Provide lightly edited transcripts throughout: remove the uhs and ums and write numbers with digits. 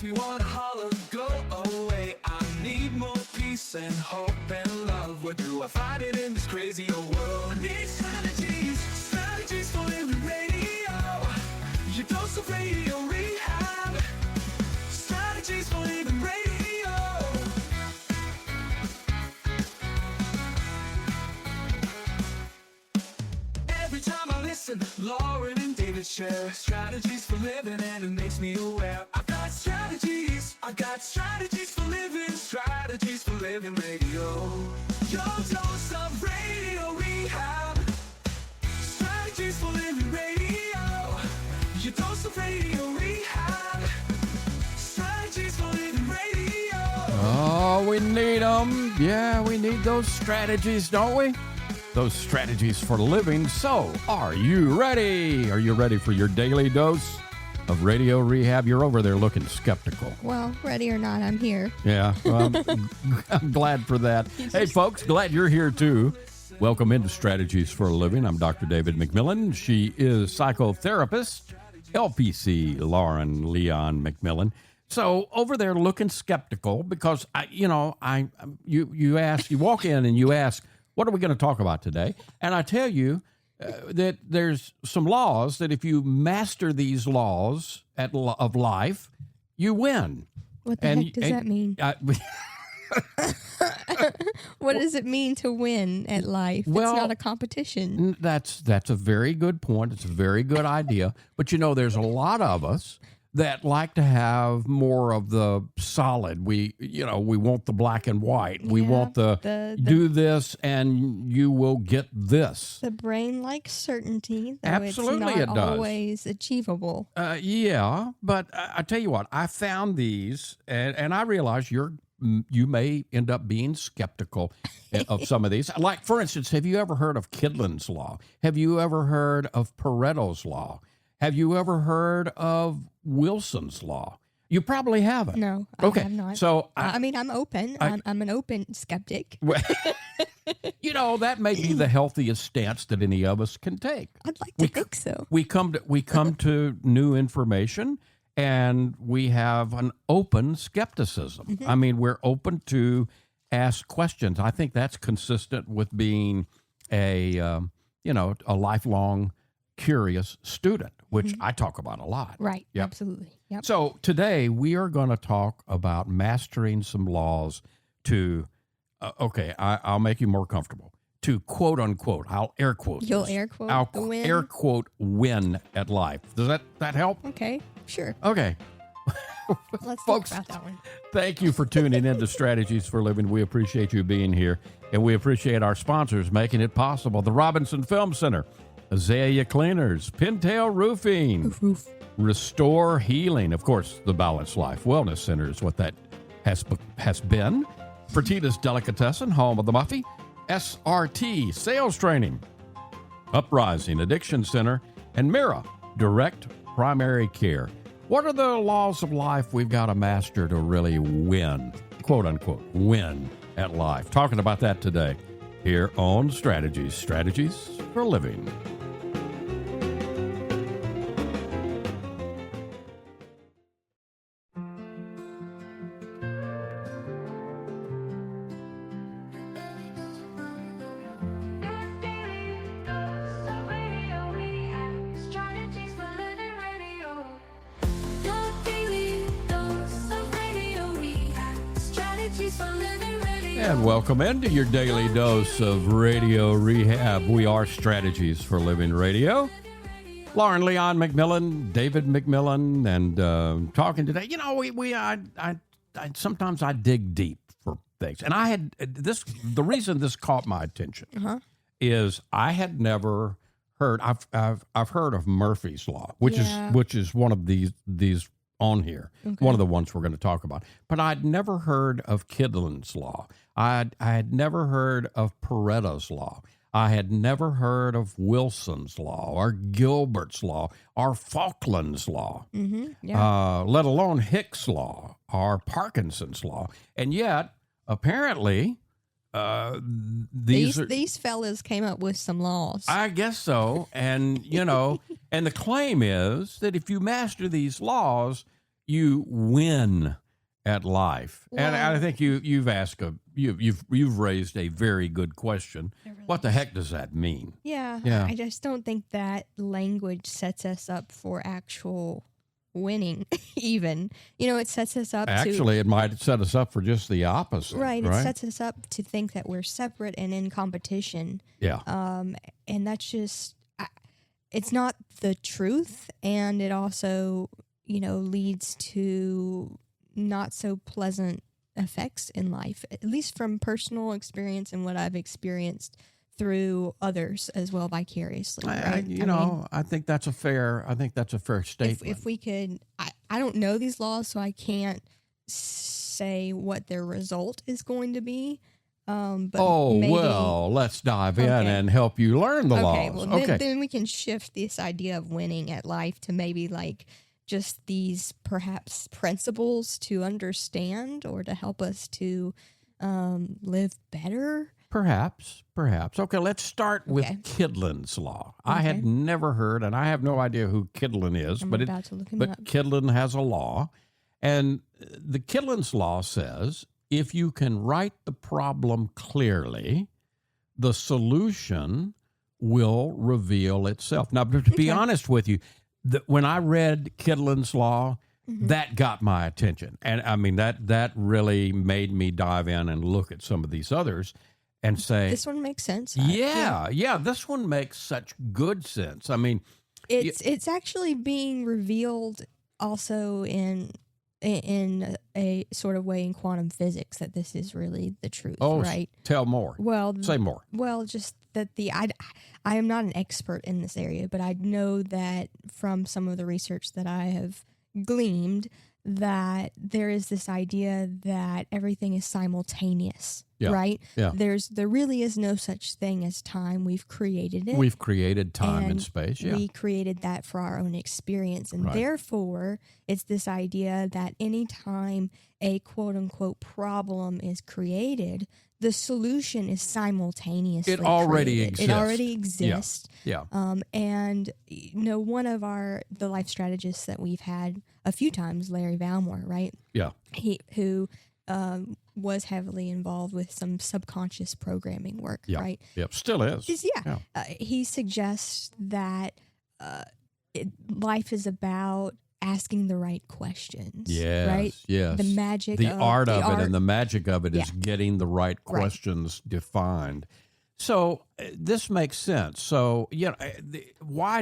makes me wanna holler, go away. I need more peace and hope and love. Where do I find it in this crazy old world? I need strategies, strategies for living radio. Your dose of radio rehab. Strategies for living radio. Every time I listen, Lauren and David share strategies for living, and it makes me aware. I've got strategies for living, strategies for living radio. Your dose of radio rehab. Strategies for living radio. Your dose of radio rehab. Strategies for living radio. Oh, we need them. Yeah, we need those strategies, don't we? Those strategies for living. So, are you ready? Are you ready for your daily dose of radio rehab? You're over there looking skeptical. Well, ready or not, I'm here. Yeah, well, I'm glad for that. Hey, folks, glad you're here, too. Welcome into Strategies for a Living. I'm Dr. David McMillan. She is psychotherapist, LPC Lauren Leon McMillan. So over there looking skeptical because, you walk in and you ask, what are we going to talk about today? And I tell you that there's some laws that if you master these laws of life, you win. What the heck does that mean? What does it mean to win at life? Well, it's not a competition. That's a very good point. It's a very good idea. But, there's a lot of us that like to have more of the solid. We want the black and white. We want the do this and you will get this. The brain likes certainty, though Absolutely, it's it not does. always achievable. Yeah, but I tell you what, I found these, and I realize you may end up being skeptical of some of these. Like, for instance, have you ever heard of Kidlin's Law? Have you ever heard of Pareto's Law? Have you ever heard of Wilson's Law? You probably haven't. No, okay. I have not. So I'm open. I'm an open skeptic. That may be the healthiest stance that any of us can take. I'd like to think so. We come to new information, and we have an open skepticism. Mm-hmm. I mean, we're open to ask questions. I think that's consistent with being a lifelong curious student, which I talk about a lot. Right. Yep. Absolutely. Yep. So today we are going to talk about mastering some laws to, I'll make you more comfortable, to quote unquote, I'll air quote. You'll this. air quote I'll the win? air quote win at life. Does that help? Okay. Sure. Okay. Let's Folks, talk about that one. Thank you for tuning in to Strategies for Living. We appreciate you being here, and we appreciate our sponsors making it possible. The Robinson Film Center, Azalea Cleaners, Pintail Roofing, Restore Healing, of course, the Balanced Life Wellness Center is what that has been. Fertitas Delicatessen, home of the Muffy, SRT Sales Training, Uprising Addiction Center, and Mira Direct Primary Care. What are the laws of life we've got to master to really win, quote unquote, win at life? Talking about that today here on Strategies for Living. And welcome into your daily dose of radio rehab. We are Strategies for Living Radio. Lauren Leon McMillan, David McMillan, and talking today. I sometimes I dig deep for things, and I had this. The reason this caught my attention is I had never heard. I've heard of Murphy's Law, which is one of these on here, one of the ones we're going to talk about. But I'd never heard of Kidlin's Law. I had never heard of Pareto's Law. I had never heard of Wilson's Law or Gilbert's Law or Falkland's Law, let alone Hicks Law or Parkinson's Law. And yet, apparently, these fellas came up with some laws. I guess so. And, and the claim is that if you master these laws, you win at life? And I think you've raised a very good question. What the heck does that mean? Yeah. I just don't think that language sets us up for actual winning, even. It sets us up Actually, it might set us up for just the opposite. Right. It sets us up to think that we're separate and in competition. Yeah. And that's just, it's not the truth. And it also, leads to not so pleasant effects in life, at least from personal experience and what I've experienced through others as well vicariously. Right? I think that's a fair statement. If we could, I don't know these laws, so I can't say what their result is going to be. But maybe, let's dive in and help you learn the laws. Well, then we can shift this idea of winning at life to maybe like just these perhaps principles to understand or to help us to live better. Perhaps. Okay, let's start with Kidlin's law. Okay. I had never heard, and I have no idea who Kidlin is, but Kidlin has a law. And the Kidlin's law says, if you can write the problem clearly, the solution will reveal itself. Now, to be honest with you, when I read Kidlin's law, that got my attention. And I mean, that really made me dive in and look at some of these others and say, this one makes sense. Yeah, this one makes such good sense. I mean, it's actually being revealed also in a sort of way in quantum physics that this is really the truth, right? Tell more. Say more. Well, just that I am not an expert in this area, but I know that from some of the research that I have gleaned that there is this idea that everything is simultaneous, right? Yeah. There really is no such thing as time. We've created it. We've created time and space, We created that for our own experience. And therefore, it's this idea that anytime a quote-unquote problem is created, the solution is simultaneously It already created. exists. It already exists. Yeah. And one of the life strategists that we've had a few times, Larry Valmore, right? Yeah. Who was heavily involved with some subconscious programming work, right? Yep. Still is. He suggests that life is about asking the right questions. Yes, right? Yes. The art of it and the magic of it is getting the right questions defined. So this makes sense. So why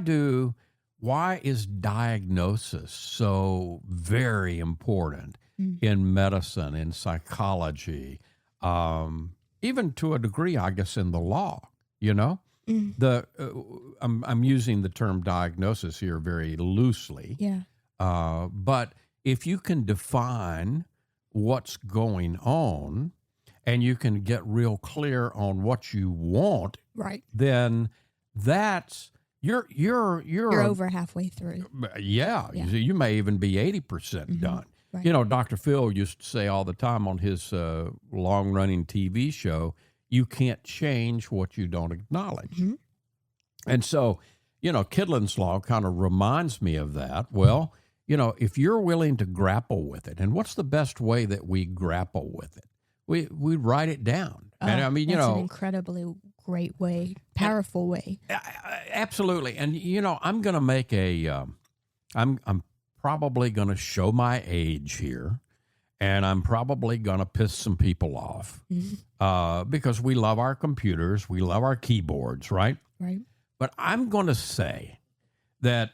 is diagnosis so very important in medicine, in psychology, even to a degree, I guess, in the law? I'm using the term diagnosis here very loosely. Yeah. But if you can define what's going on and you can get real clear on what you want, right, then that's you're over halfway through. Yeah. You may even be 80% done. Right. Dr. Phil used to say all the time on his long-running TV show, you can't change what you don't acknowledge. Mm-hmm. And so, Kidlin's law kind of reminds me of that. Well, if you're willing to grapple with it, and what's the best way that we grapple with it? We write it down. And I mean, that's an incredibly great way, powerful way. Absolutely. And, I'm going to make I'm probably going to show my age here, and I'm probably going to piss some people off because we love our computers. We love our keyboards, right? Right. But I'm going to say that,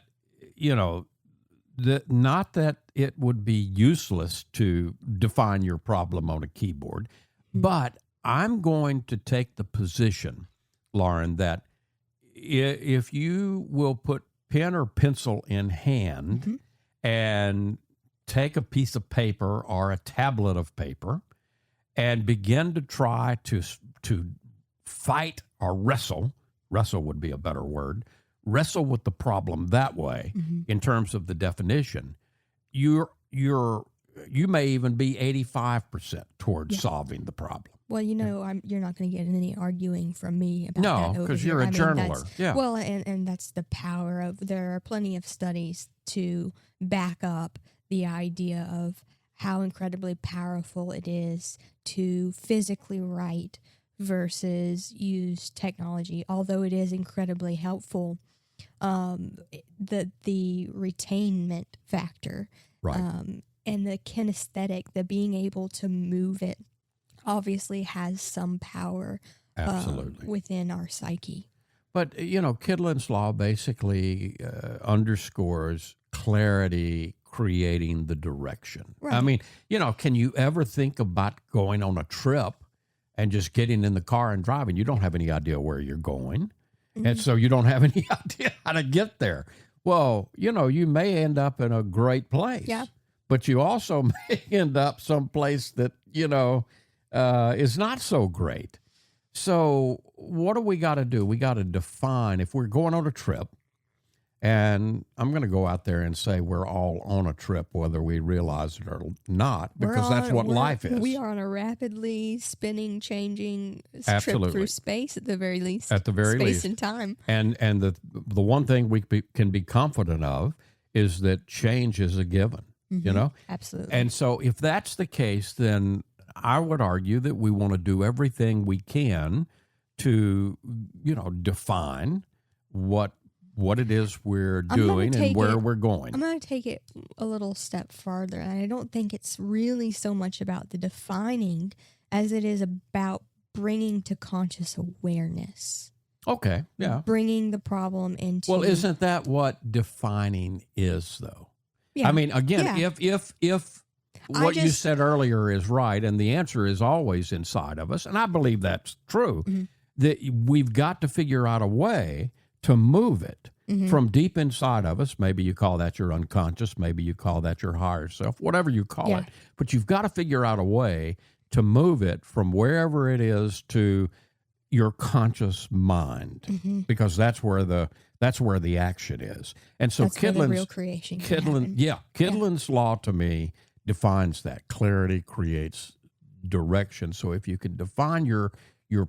not that it would be useless to define your problem on a keyboard, but I'm going to take the position, Lauren, that if you will put pen or pencil in hand and take a piece of paper or a tablet of paper and begin to try to fight or wrestle would be a better word, wrestle with the problem that way in terms of the definition, you may even be 85% towards solving the problem. Well, you're not going to get any arguing from me about that. No, because you're a journaler. Well, and that's the power of, there are plenty of studies to back up the idea of how incredibly powerful it is to physically write versus use technology. Although it is incredibly helpful, the retainment factor, Right. and the kinesthetic, the being able to move it, obviously has some power Absolutely. within our psyche. But, Kidlin's law basically underscores clarity creating the direction. I Right. mean, can you ever think about going on a trip and just getting in the car and driving? You don't have any idea where you're going. And so you don't have any idea how to get there. Well, you may end up in a great place. Yeah. But you also may end up someplace that, is not so great. So what do we got to do? We got to define if we're going on a trip, and I'm going to go out there and say we're all on a trip, whether we realize it or not, because that's what life is. We are on a rapidly spinning, changing trip Absolutely. through space, at the very least. At the very space least. and time. And the one thing we can be confident of is that change is a given, Absolutely. And so if that's the case, then I would argue that we want to do everything we can to, define what it is we're doing and where we're going. I'm going to take it a little step farther. And I don't think it's really so much about the defining as it is about bringing to conscious awareness. Okay, yeah. Bringing the problem into... Well, isn't that what defining is, though? Yeah. I mean, again, Yeah. if what you said earlier is right, and the answer is always inside of us, and I believe that's true, that we've got to figure out a way to move it from deep inside of us. Maybe you call that your unconscious, maybe you call that your higher self, whatever you call it. But you've got to figure out a way to move it from wherever it is to your conscious mind, because that's where the action is. And so that's where the real creation can happen. Kidlin's law to me defines that. Clarity creates direction. So if you can define your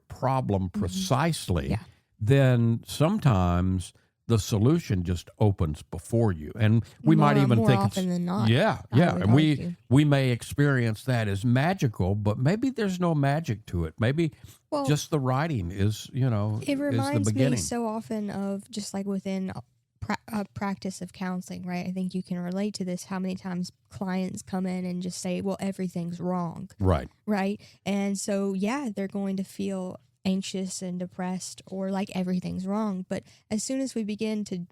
problem precisely, then sometimes the solution just opens before you. And we might even more think often than not. Yeah. I would And argue. we may experience that as magical, but maybe there's no magic to it. Maybe just the writing is, It is the reminds beginning. me so often of just like within a practice of counseling, right? I think you can relate to this, how many times clients come in and just say, well, everything's wrong. Right. Right. And so, they're going to feel anxious and depressed or like everything's wrong. But as soon as we begin to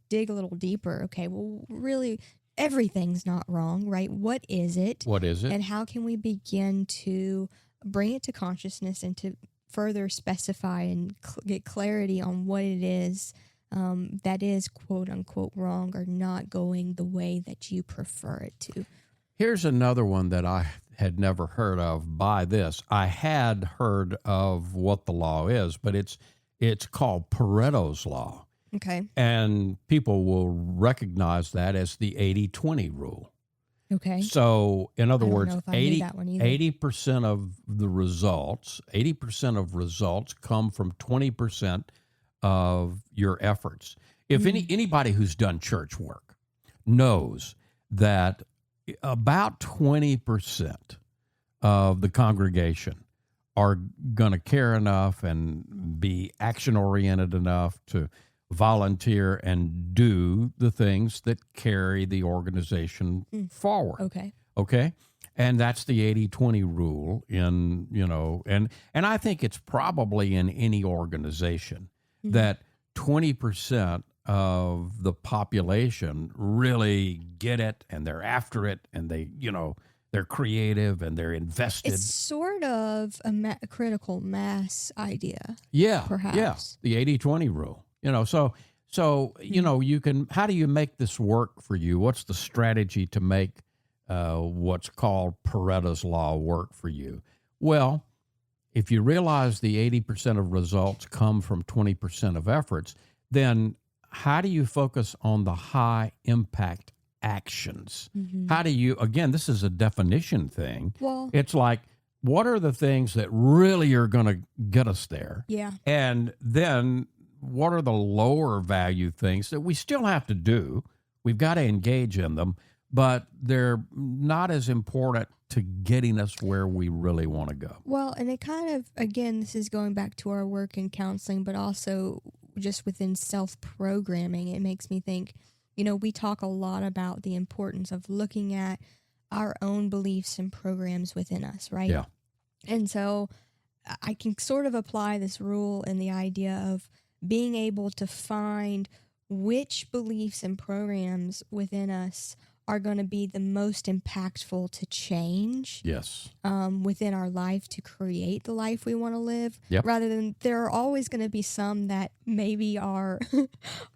dig a little deeper, okay, well, really, everything's not wrong, right? What is it? What is it? And how can we begin to bring it to consciousness and to further specify and get clarity on what it is that is quote unquote wrong or not going the way that you prefer it to. Here's another one that I had never heard of by this. I had heard of what the law is, but it's called Pareto's law. Okay. And people will recognize that as the 80-20 rule. Okay. So, in other I don't words, know if I knew that one either. 80% of the results, 80% of results come from 20% of your efforts. If anybody who's done church work knows that about 20% of the congregation are going to care enough and be action-oriented enough to volunteer and do the things that carry the organization forward. Okay? And that's the 80-20 rule in, and I think it's probably in any organization that 20% of the population really get it and they're after it and they're creative and they're invested. It's sort of a critical mass idea. Yeah. Perhaps. Yeah. The 80-20 rule. So you can, how do you make this work for you? What's the strategy to make what's called Pareto's law work for you? Well, if you realize the 80% of results come from 20% of efforts, then how do you focus on the high impact actions? How do you, again, this is a definition thing. Well, It's like, what are the things that really are going to get us there? yeah. And then what are the lower value things that we still have to do? We've got to engage in them, but they're not as important to getting us where we really want to go. Well, and it kind of, again, this is going back to our work in counseling, but also just within self-programming. It makes me think, we talk a lot about the importance of looking at our own beliefs and programs within us, right? Yeah. And so I can sort of apply this rule in the idea of being able to find which beliefs and programs within us are going to be the most impactful to change within our life to create the life we want to live. Yep. Rather than there are always going to be some that maybe are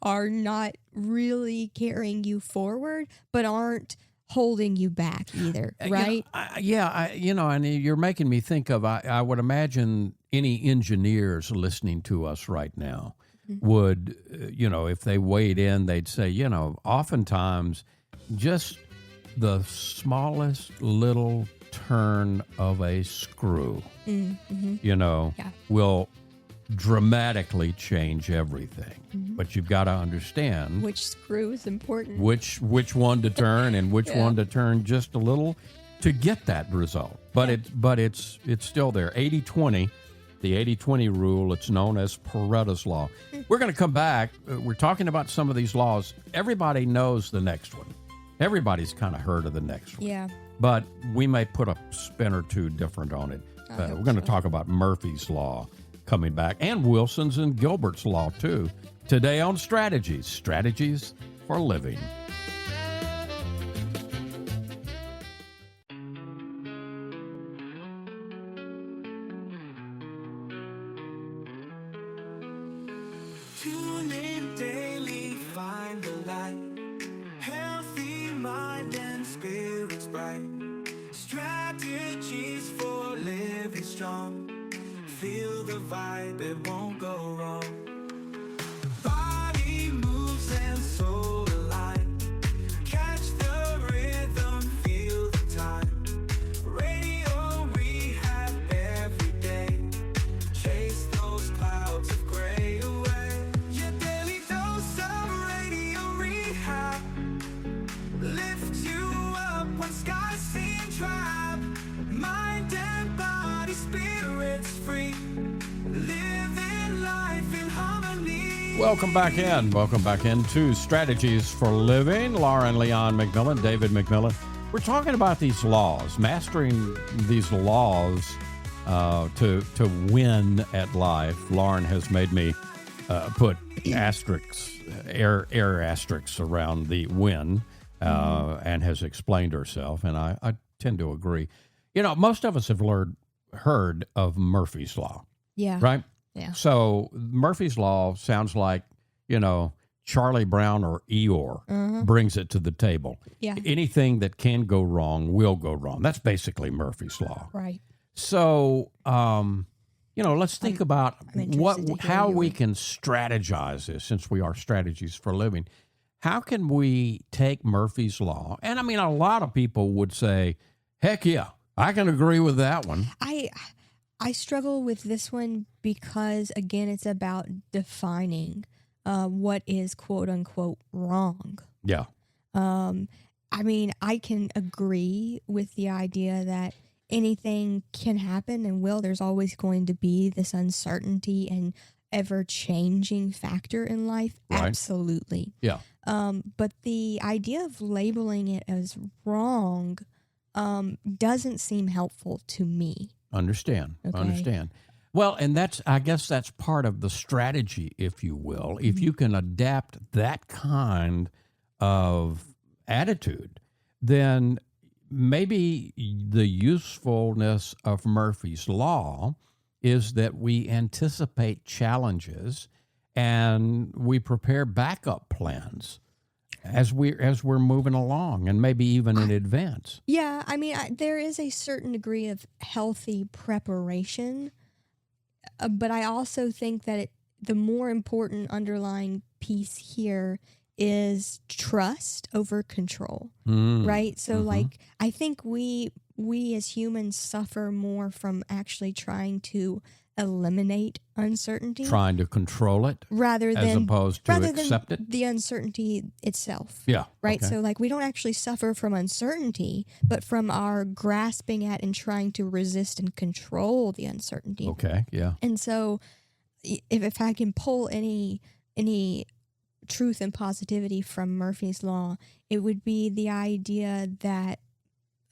not really carrying you forward, but aren't holding you back either, right? And you're making me think of, I would imagine any engineers listening to us right now would, if they weighed in, they'd say, oftentimes just the smallest little turn of a screw, will dramatically change everything. But you've got to understand which screw is important, which one to turn and which one to turn just a little to get that result. But it's still there. 80-20, the 80-20 rule. It's known as Pareto's law. We're going to come back. We're talking about some of these laws. Everybody knows the next one. Everybody's kind of heard of the next one. Yeah. But we may put a spin or two different on it. We're going to talk about Murphy's Law coming back, and Wilson's and Gilbert's Law, too. Today on Strategies for Living. Tune in daily, find the light. Healthy mind and spirits bright. Strategies for living strong. Feel the vibe, it won't go wrong. Body moves and soul align. Catch the rhythm, feel the time. Radio rehab every day. Chase those clouds of gray away. Your daily dose of radio rehab. Lift you up when skies seem trapped. Mind and body, spirits free. Living life in harmony. Welcome back into Strategies for Living. Lauren Leon McMillan, David McMillan. We're talking about these laws, mastering these laws to win at life. Lauren has made me put asterisks, air asterisks around the win, and has explained herself, and I tend to agree. Most of us have heard of Murphy's Law. Yeah. Right? Yeah. So Murphy's Law sounds like, Charlie Brown or Eeyore brings it to the table. Yeah. Anything that can go wrong will go wrong. That's basically Murphy's Law. Right. So, let's think about how we way. can strategize this, since we are Strategies for Living. How can we take Murphy's Law? And a lot of people would say, heck yeah, I can agree with that one. I struggle with this one because, again, it's about defining what is quote unquote wrong. Yeah. I can agree with the idea that anything can happen and there's always going to be this uncertainty and ever-changing factor in life. Right. Absolutely. Yeah. But the idea of labeling it as wrong doesn't seem helpful to me. Understand. Well, and I guess that's part of the strategy, if you will. If you can adapt that kind of attitude, then maybe the usefulness of Murphy's Law is that we anticipate challenges and we prepare backup plans as we're moving along, and maybe even in advance. Yeah, there is a certain degree of healthy preparation, but I also think that the more important underlying piece here is trust over control, right? So, I think we as humans suffer more from actually trying to eliminate uncertainty Trying to control it rather as than opposed to accept it. the uncertainty itself. Yeah. Right. Okay. So like we don't actually suffer from uncertainty, but from our grasping at and trying to resist and control the uncertainty. Okay. Yeah. And so if I can pull any truth and positivity from Murphy's Law, it would be the idea that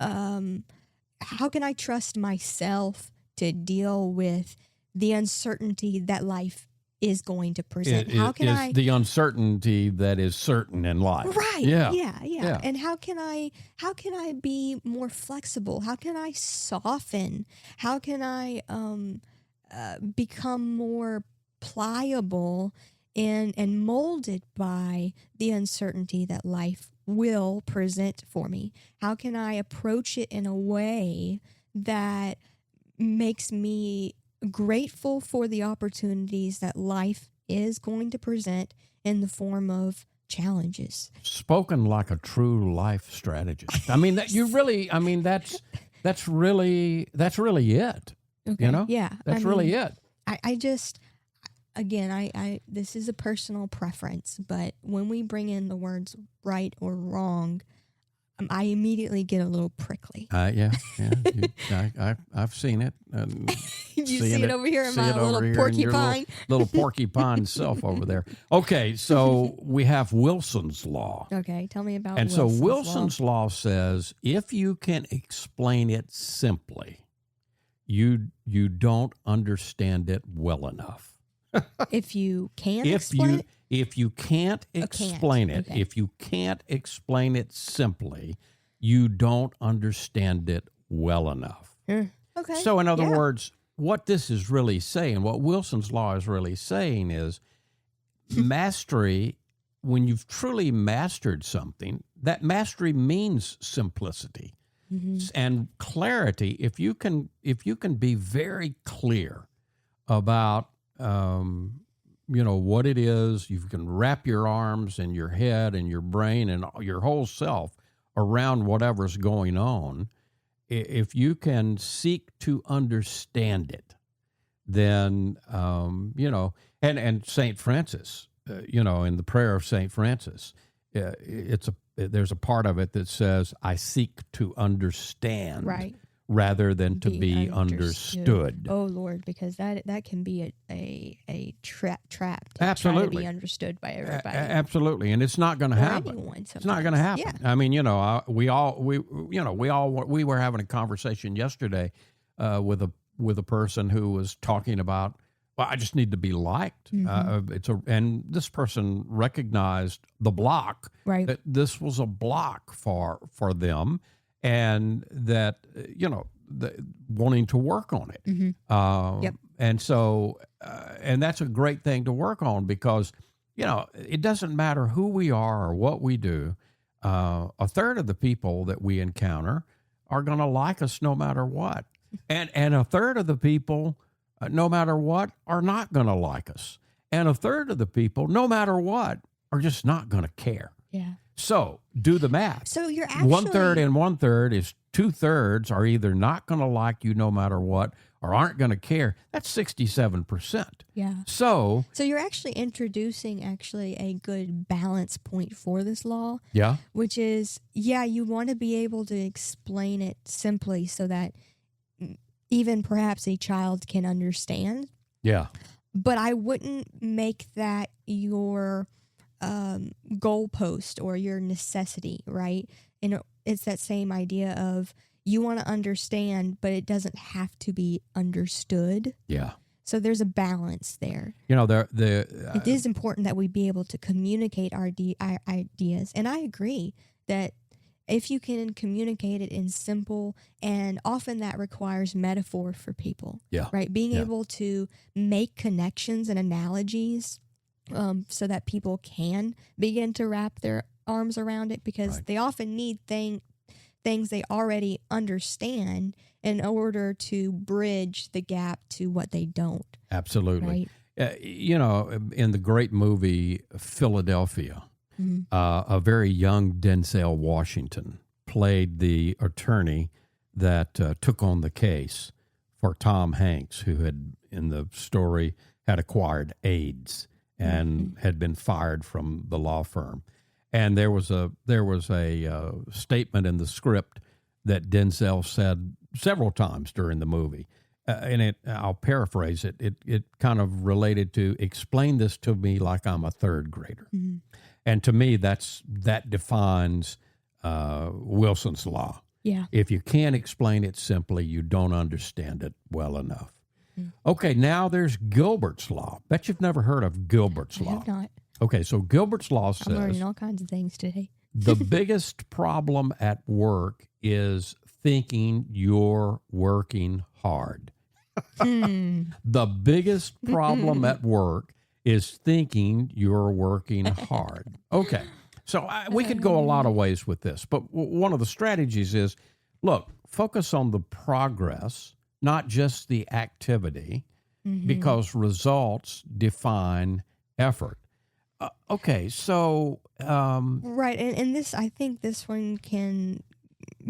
how can I trust myself to deal with the uncertainty that life is going to present? How can I the uncertainty that is certain in life? Right. Yeah. Yeah. And how can I be more flexible? How can I soften? How can I become more pliable and molded by the uncertainty that life will present for me? How can I approach it in a way that makes me grateful for the opportunities that life is going to present in the form of challenges? Spoken like a true life strategist. I mean, that's really it. Okay. You know? Yeah. That's really it. I just, again, I this is a personal preference, but when we bring in the words right or wrong, I immediately get a little prickly. Yeah. I've seen it. You see it over here in my little porcupine. Little porcupine self over there. Okay, so we have Wilson's Law. Okay, tell me about And Wilson's so Wilson's Law says if you can explain it simply, you don't understand it well enough. If you can't explain it? If you can't explain it, okay. if you can't explain it simply, you don't understand it well enough. Okay. So in other yeah. words, what this is really saying, what Wilson's Law is really saying is mastery, when you've truly mastered something, that mastery means simplicity and clarity. If you can be very clear about what it is, you can wrap your arms and your head and your brain and your whole self around whatever's going on. If you can seek to understand it, then, and St. Francis, in the prayer of St. Francis, there's a part of it that says, I seek to understand. Right. Rather than to be understood. Oh Lord, because that can be a trap to Absolutely. try to be understood by everybody. Absolutely, and it's not going to happen. It's not going to happen. Yeah. I mean, we were having a conversation yesterday with a person who was talking about, well, I just need to be liked. And this person recognized the block, right? That this was a block for them. And that, wanting to work on it. Yep. And so, and that's a great thing to work on because, it doesn't matter who we are or what we do. A third of the people that we encounter are going to like us no matter what. And a third of the people, no matter what, are not going to like us. And a third of the people, no matter what, are just not going to care. Yeah. So do the math. So you're actually 1/3 and 1/3 is 2/3 are either not going to like you no matter what or aren't going to care. That's 67%. Yeah. So you're actually introducing a good balance point for this law. Yeah. Which is, you want to be able to explain it simply so that even perhaps a child can understand. Yeah. But I wouldn't make that your goalpost or your necessity, right? And it's that same idea of you want to understand, but it doesn't have to be understood. Yeah. So there's a balance there. It is important that we be able to communicate our ideas. And I agree that if you can communicate it in simple, and often that requires metaphor for people. Yeah. Right? Being able to make connections and analogies so that people can begin to wrap their arms around it, because they often need things they already understand in order to bridge the gap to what they don't. Absolutely. Right? In the great movie Philadelphia, a very young Denzel Washington played the attorney that took on the case for Tom Hanks, who had, in the story, had acquired AIDS and had been fired from the law firm. And there was a statement in the script that Denzel said several times during the movie. And I'll paraphrase it. It kind of related to, explain this to me like I'm a third grader. Mm-hmm. And to me, that defines Wilson's Law. Yeah. If you can't explain it simply, you don't understand it well enough. Mm-hmm. Okay, now there's Gilbert's Law. Bet you've never heard of Gilbert's Law. I have not. Okay, so Gilbert's Law says... I'm learning all kinds of things today. The biggest problem at work is thinking you're working hard. The biggest problem at work is thinking you're working hard. Okay, so we could go a lot of ways with this, but one of the strategies is, look, focus on the progress, not just the activity, because results define effort. Okay, so... right, and this, I think this one can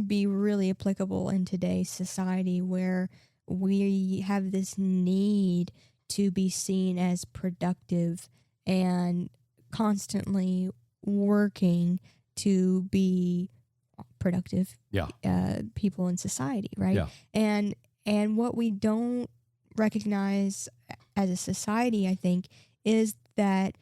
be really applicable in today's society where we have this need to be seen as productive and constantly working to be productive people in society, right? Yeah. And what we don't recognize as a society, I think, is that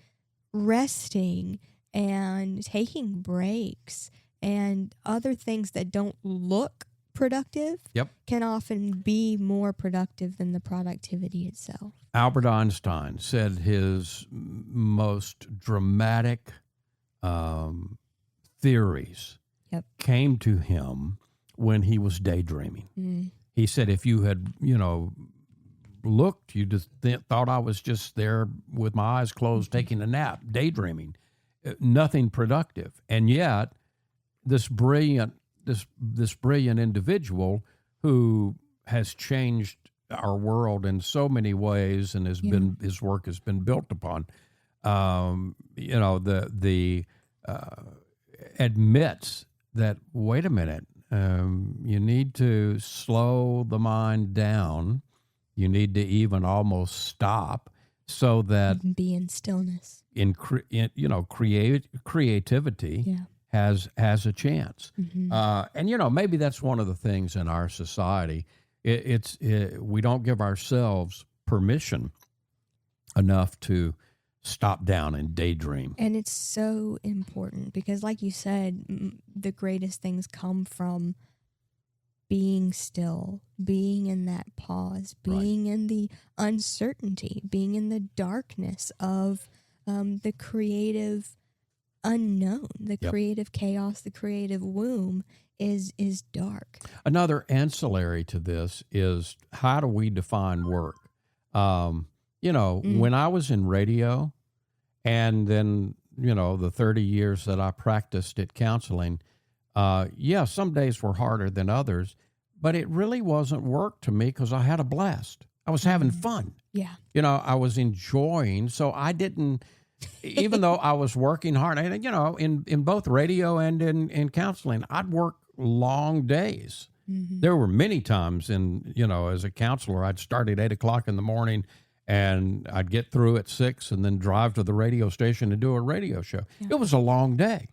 resting and taking breaks and other things that don't look productive can often be more productive than the productivity itself. Albert Einstein said his most dramatic theories came to him when he was daydreaming. He said, if you had, looked, you just thought I was just there with my eyes closed taking a nap, daydreaming, nothing productive. And yet this brilliant individual who has changed our world in so many ways and his work has been built upon, admits that, wait a minute, you need to slow the mind down. You need to even almost stop so that be in stillness. Creativity has a chance. And maybe that's one of the things in our society. We don't give ourselves permission enough to stop down and daydream. And it's so important because, like you said, the greatest things come from being still, being in that pause, being in the uncertainty, being in the darkness of the creative unknown, the creative chaos, the creative womb is dark. Another ancillary to this is, how do we define work? When I was in radio and then, the 30 years that I practiced at counseling, some days were harder than others, but it really wasn't work to me because I had a blast. I was having fun. Yeah. I was enjoying. So I didn't, even though I was working hard, in both radio and in counseling, I'd work long days. There were many times as a counselor, I'd start at 8 o'clock in the morning and I'd get through at 6 and then drive to the radio station and do a radio show. Yeah. It was a long day.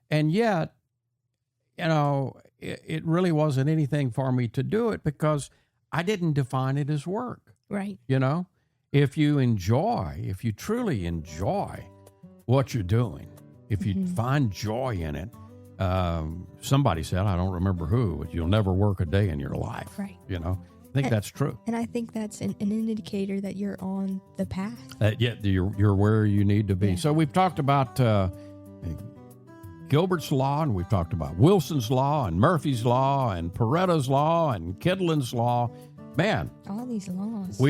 And yet, it really wasn't anything for me to do it because I didn't define it as work. Right. If you truly enjoy what you're doing, if you find joy in it, somebody said, I don't remember who, but you'll never work a day in your life. Right. I think that's true. And I think that's an indicator that you're on the path. You're where you need to be. Yeah. So we've talked about Gilbert's Law, and we've talked about Wilson's Law, and Murphy's Law, and Pareto's Law, and Kidlin's Law. Man, all these laws.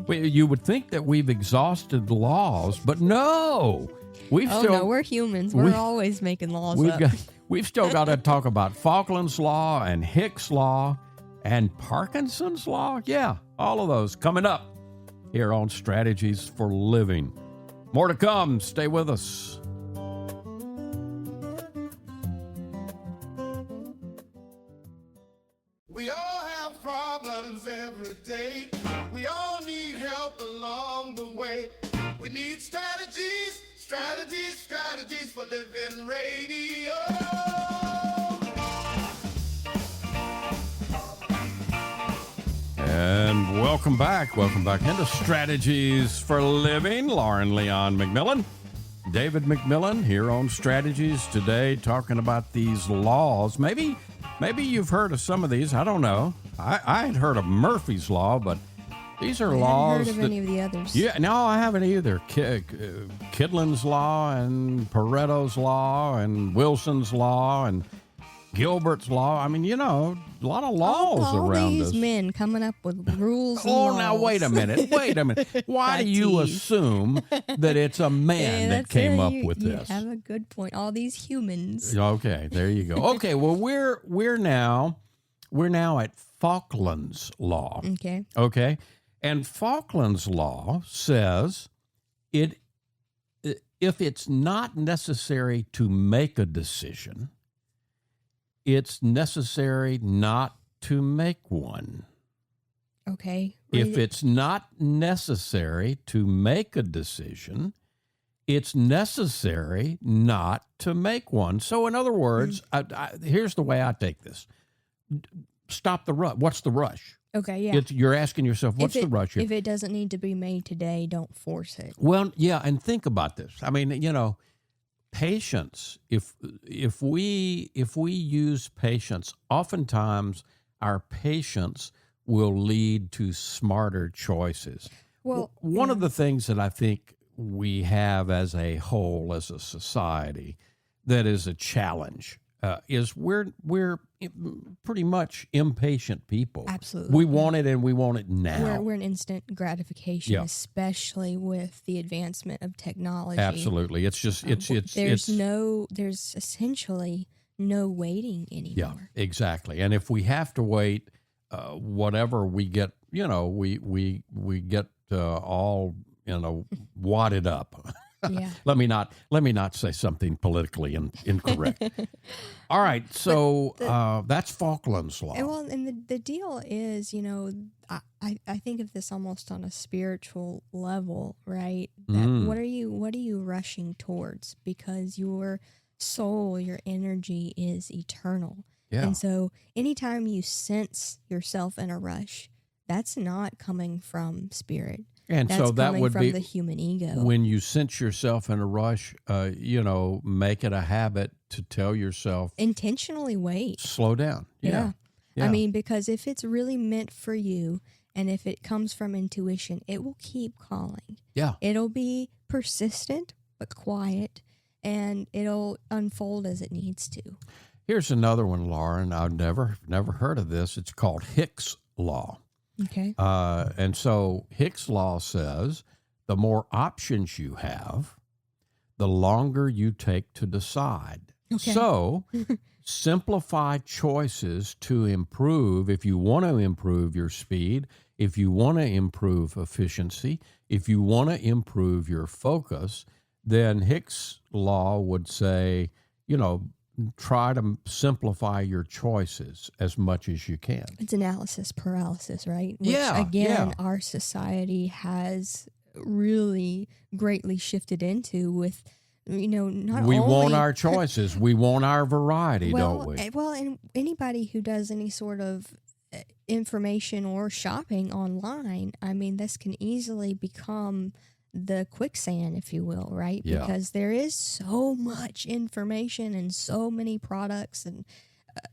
You would think that we've exhausted the laws, but no. We're humans. We're always making laws up. We've still got to talk about Falkland's Law and Hicks Law and Parkinson's Law. Yeah, all of those coming up here on Strategies for Living. More to come. Stay with us. We all have have problems every day. We all need help along the way. We need strategies, strategies, strategies for living radio. And welcome back. Welcome back into Strategies for Living. Lauren Leon McMillan, David McMillan here on Strategies today, talking about these laws. Maybe you've heard of some of these. I don't know. I had heard of Murphy's Law, but these are laws. I haven't heard of any of the others. Yeah, no, I haven't either. Kidlin's Law and Pareto's Law and Wilson's Law and Gilbert's Law. I mean, a lot of laws all around these us. men coming up with rules. Oh, and now laws. wait a minute. Why do you assume that it's a man that came up with this? You have a good point. All these humans. Okay, there you go. Okay, well we're now at Falkland's Law. Okay. Okay, and Falkland's Law says if it's not necessary to make a decision, it's necessary not to make one. Okay. If it's not necessary to make a decision, it's necessary not to make one. So in other words, here's the way I take this. Stop the rush. What's the rush? Okay, yeah. You're asking yourself, what's the rush here? If it doesn't need to be made today, don't force it. Well, yeah, and think about this. I mean, patience. If we use patience, oftentimes our patience will lead to smarter choices. Well, one of the things that I think we have as a whole, as a society, that is a challenge is we're pretty much impatient people. Absolutely. We want it, and we want it now. We're an instant gratification, especially with the advancement of technology. Absolutely. It's just there's essentially no waiting anymore. Yeah, exactly. And if we have to wait, whatever we get, we get all wadded up. Yeah. Let me not say something politically incorrect. All right, so that's Falkland's Law. And the deal is, I think of this almost on a spiritual level, right? That what are you rushing towards? Because your soul, your energy is eternal. Yeah. And so anytime you sense yourself in a rush, that's not coming from spirit. And that's so that coming would from be the human ego. When you sense yourself in a rush, make it a habit to tell yourself, intentionally wait. Slow down. Yeah. I mean, because if it's really meant for you, and if it comes from intuition, it will keep calling. Yeah. It'll be persistent but quiet, and it'll unfold as it needs to. Here's another one, Lauren. I've never heard of this. It's called Hicks Law. Okay. And so Hicks Law says the more options you have, the longer you take to decide. Okay. So simplify choices to improve. If you want to improve your speed, if you want to improve efficiency, if you want to improve your focus, then Hicks Law would say, try to simplify your choices as much as you can. It's analysis paralysis, right? Which, Yeah. again, our society has really greatly shifted into with, not We only... want our choices. We want our variety, don't we? Well, and anybody who does any sort of information or shopping online, I mean, this can easily become the quicksand, if you will, right? Yeah. Because there is so much information and so many products, and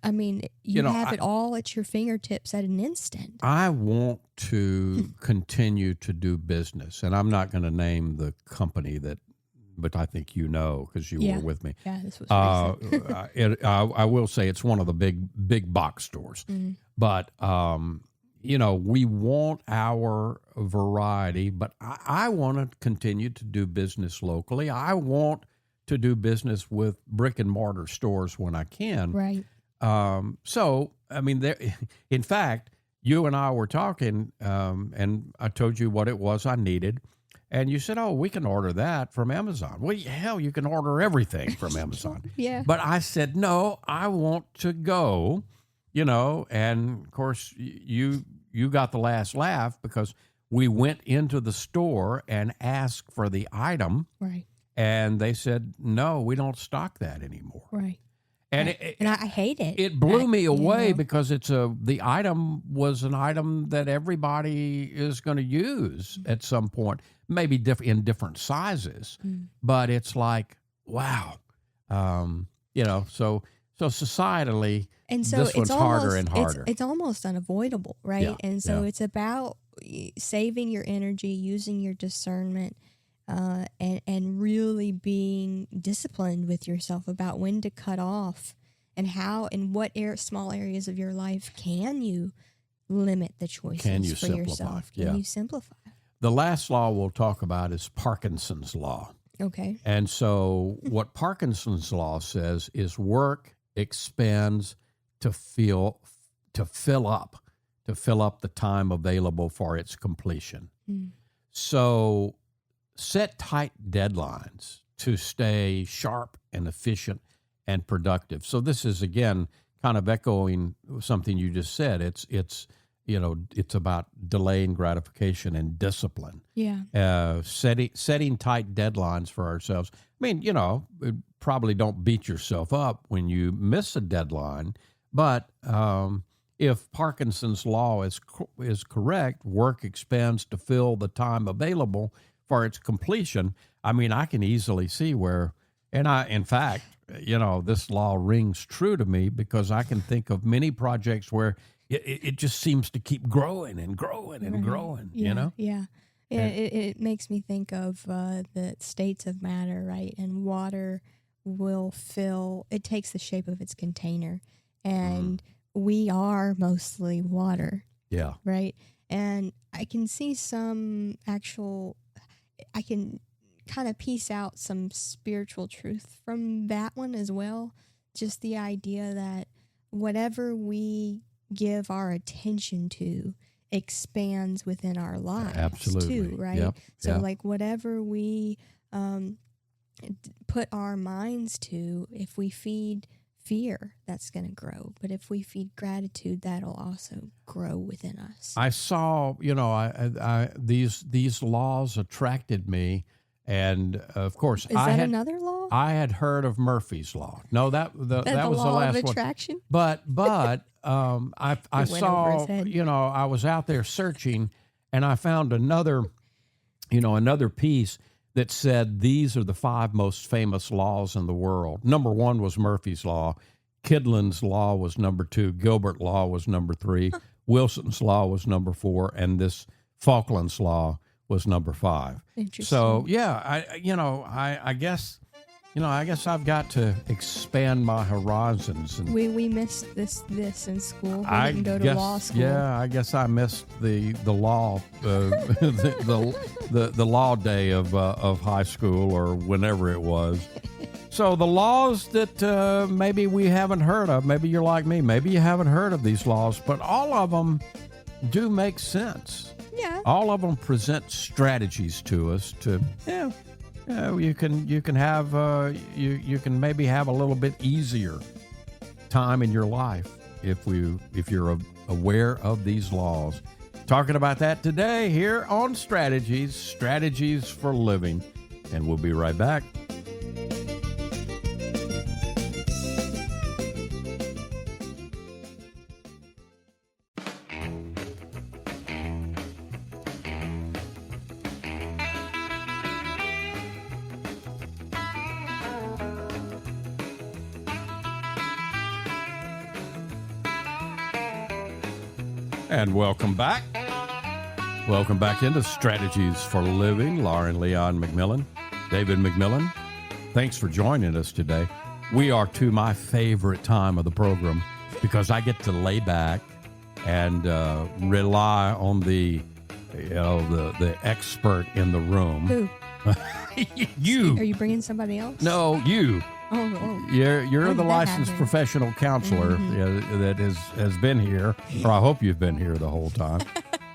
I mean, you have it all at your fingertips at an instant. I want to continue to do business, and I'm not going to name the company but I think because you were with me. Yeah, this was recent. I will say it's one of the big box stores, but we want our variety, but I want to continue to do business locally. I want to do business with brick and mortar stores when I can. Right. So, I mean, in fact, you and I were talking, and I told you what it was I needed. And you said, we can order that from Amazon. Well, hell, you can order everything from Amazon. Yeah. But I said, no, I want to go and of course you got the last laugh because we went into the store and asked for the item, Right. and they said, no, we don't stock that anymore. Right. And Right. And I hate it. it blew me away know. because the item was an item that everybody is going to use at some point, maybe in different sizes, but it's like, wow, so societally, And so this it's one's harder and harder. It's almost unavoidable, right? Yeah, And so yeah. it's about saving your energy, using your discernment, and really being disciplined with yourself about when to cut off and how and what small areas of your life can you limit the choices Can you for simplify? yourself? Yeah. Can you simplify? The last law we'll talk about is Parkinson's law. Okay. And so what Parkinson's law says is work expends to fill up the time available for its completion. So set tight deadlines to stay sharp and efficient and productive. So this is, again, kind of echoing something you just said. It's about delaying gratification and discipline. Yeah. Setting tight deadlines for ourselves. I mean, probably don't beat yourself up when you miss a deadline, but if Parkinson's law is correct, work expends to fill the time available for its completion. I mean, I can easily see where, in fact, this law rings true to me because I can think of many projects where it just seems to keep growing and growing and growing, Yeah. Yeah. It makes me think of the states of matter, right? And water will fill, it takes the shape of its container. And we are mostly water. Yeah. Right? And I can see I can kind of piece out some spiritual truth from that one as well. Just the idea that whatever we give our attention to expands within our lives. Absolutely. Too, right? Yep. So Yep. like whatever we put our minds to, if we feed fear, that's going to grow. But if we feed gratitude, that'll also grow within us. I saw, these laws attracted me, and of course, Is that another law? I had heard of Murphy's law. No, that was the law last of one. attraction? But I It went over saw, his head. I was out there searching, and I found another piece that said these are the 5 most famous laws in the world. Number 1 was Murphy's law. Kidlin's law was number 2. Gilbert law was number 3. Wilson's law was number 4, and this Falkland's law was number 5. Interesting. So yeah, I guess I've got to expand my horizons. And we missed this in school. We didn't go to law school. Yeah, I guess I missed the law the law day of high school or whenever it was. So the laws that maybe we haven't heard of, maybe you're like me, maybe you haven't heard of these laws, but all of them do make sense. Yeah. All of them present strategies to us to you can have you can maybe have a little bit easier time in your life if you're aware of these laws. Talking about that today here on Strategies for Living, and we'll be right back. And welcome back. Welcome back into Strategies for Living. Lauren Leon McMillan, David McMillan. Thanks for joining us today. We are to my favorite time of the program because I get to lay back and rely on the expert in the room. Who? You. Are you bringing somebody else? No, you. Oh. You're When the did that licensed happen? professional counselor that has been here, or I hope you've been here the whole time.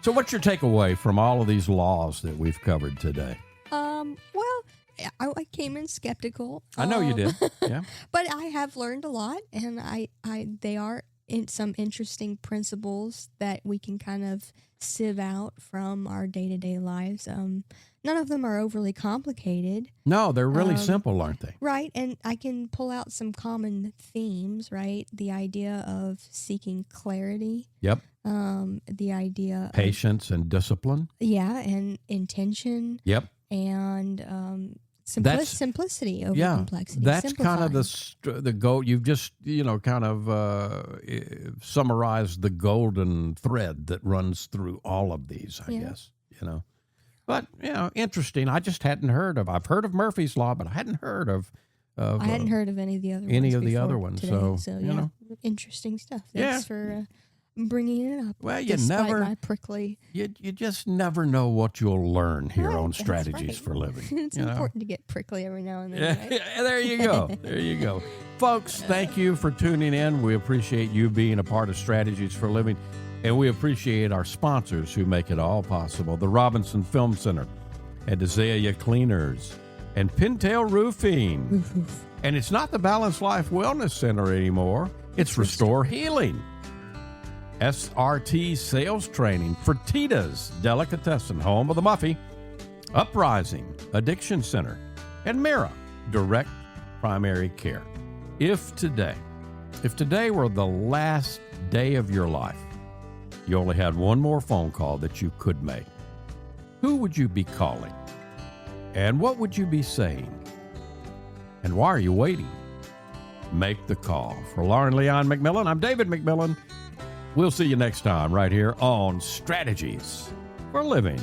So what's your takeaway from all of these laws that we've covered today? Well, I came in skeptical. I know you did. Yeah. But I have learned a lot, and they are some interesting principles that we can kind of sieve out from our day-to-day lives. None of them are overly complicated. No, they're really simple, aren't they? Right, and I can pull out some common themes, right? The idea of seeking clarity. Yep. The idea Patience and discipline. and intention. Yep. And That's- simplicity over Yeah, complexity. that's kind of Simplifying. the goal. You've just kind of summarized the golden thread that runs through all of these. I guess but interesting. I just hadn't heard of. I've heard of Murphy's Law, but I hadn't heard of. I hadn't heard of any of the other other ones. ones. Today, So interesting stuff. Thanks for bringing it up. Well, despite my prickly. You just never know what you'll learn here Right, on that's Strategies right. for Living. It's important to get prickly every now and then. Yeah, Right? there you go. There you go. Folks, thank you for tuning in. We appreciate you being a part of Strategies for Living, and we appreciate our sponsors who make it all possible. The Robinson Film Center, and Azalea Cleaners, and Pintail Roofing. Roof. And it's not the Balanced Life Wellness Center anymore. It's Restore Healing. SRT Sales Training, Fertitta's Delicatessen, home of the Muffy, Uprising Addiction Center, and Mira Direct Primary Care. If today were the last day of your life, you only had one more phone call that you could make, who would you be calling? And what would you be saying? And why are you waiting? Make the call. For Lauren Leon McMillan, I'm David McMillan. We'll see you next time right here on Strategies for Living.